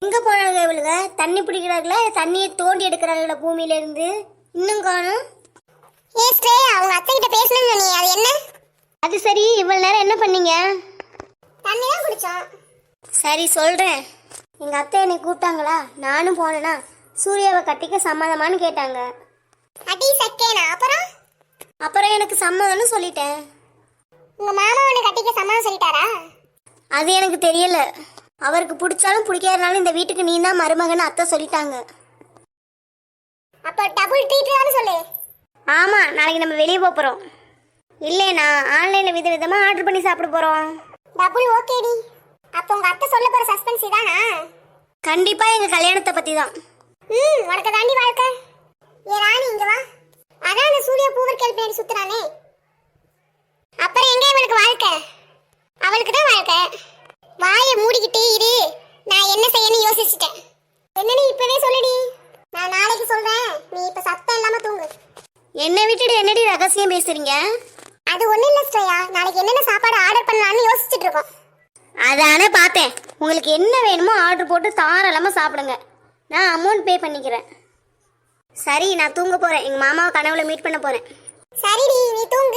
எங்க போனாங்க இவளுங்க? தண்ணி பிடிக்கிறாங்களா, தண்ணியை தோண்டி எடுக்கிறாங்களா பூமியில இருந்து? இன்னும் காணும். அவங்க அத்தை கிட்ட பேசணும்னு சொன்னீங்க, அது என்ன? அது சரி, இவ்வளவு நேரம் என்ன பண்ணீங்க? தண்ணி தான் குடிச்சோம். சரி சொல்றேன். எங்க அத்தை என்னை கூப்பிட்டாங்களா, நானும் போனேனா சூர்யாவை கட்டிக்க சம்மதமானு கேட்டாங்க. அடி சக்கேனா? அப்புறம் எனக்கு சம்மதம்னு சொல்லிட்டேன். உங்க மாமா உன்னை கட்டிக்க சம்மதம் சொல்லிட்டாரா? அது எனக்கு தெரியல. அவருக்கு பிடிச்சாலும் பிடிக்காதனாலும் இந்த வீட்டுக்கு நீ தான் மருமகன்னு அத்தை சொல்லிட்டாங்க. அப்ப டபுள் ட்ரீட்னு சொல்லு. ஆமா, நாளைக்கு நம்ம வெளியே போறோம். இல்லைனா ஆன்லைன்ல விதவிதமா ஆர்டர் பண்ணி சாப்பிட போறோம். டபுள் ஓகேடி. அப்ப உங்க அத்தை சொல்ல போற சஸ்பென்ஸ் இதானா? கண்டிப்பா எங்க கல்யாணத்தை பத்தி தான். உனக்கு தாண்டி வாழ்க்கை. ஏ ராணி இங்க வா. அதான் அந்த சூர்யா பூவர் கேள் பின்னாடி சுத்துறானே, அப்புறம் எங்க இவனுக்கு வாழ்க்கை? அவளுக்கு தான் வாழ்க்கை. வாயை மூடிக்கிட்டு இரு, நான் என்ன செய்யணும்னு யோசிச்சுட்டேன். என்னன்னு இப்பவே சொல்லுடி, நான் நாளைக்கு சொல்றேன். நீ இப்ப சத்தம் இல்லாம தூங்கு. என்னை விட்டுட்டு என்னடி ரகசியம் பேசுறீங்க? அது ஒண்ணும் இல்ல ஸ்ரேயா, நாளைக்கு என்னென்ன சாப்பாடு ஆர்டர் பண்ணலாம்னு யோசிச்சுட்டு இருக்கோம். அதானே பார்த்தேன். உங்களுக்கு என்ன வேணுமோ ஆர்டர் போட்டு தாராளமா சாப்பிடுங்க. நான் அமௌண்ட் பே பண்ணிக்கிறேன். சரி, நான் தூங்க போறேன். எங்க மாமாவை கனவுல மீட் பண்ண போறேன். சரிடி, நீ தூங்கு.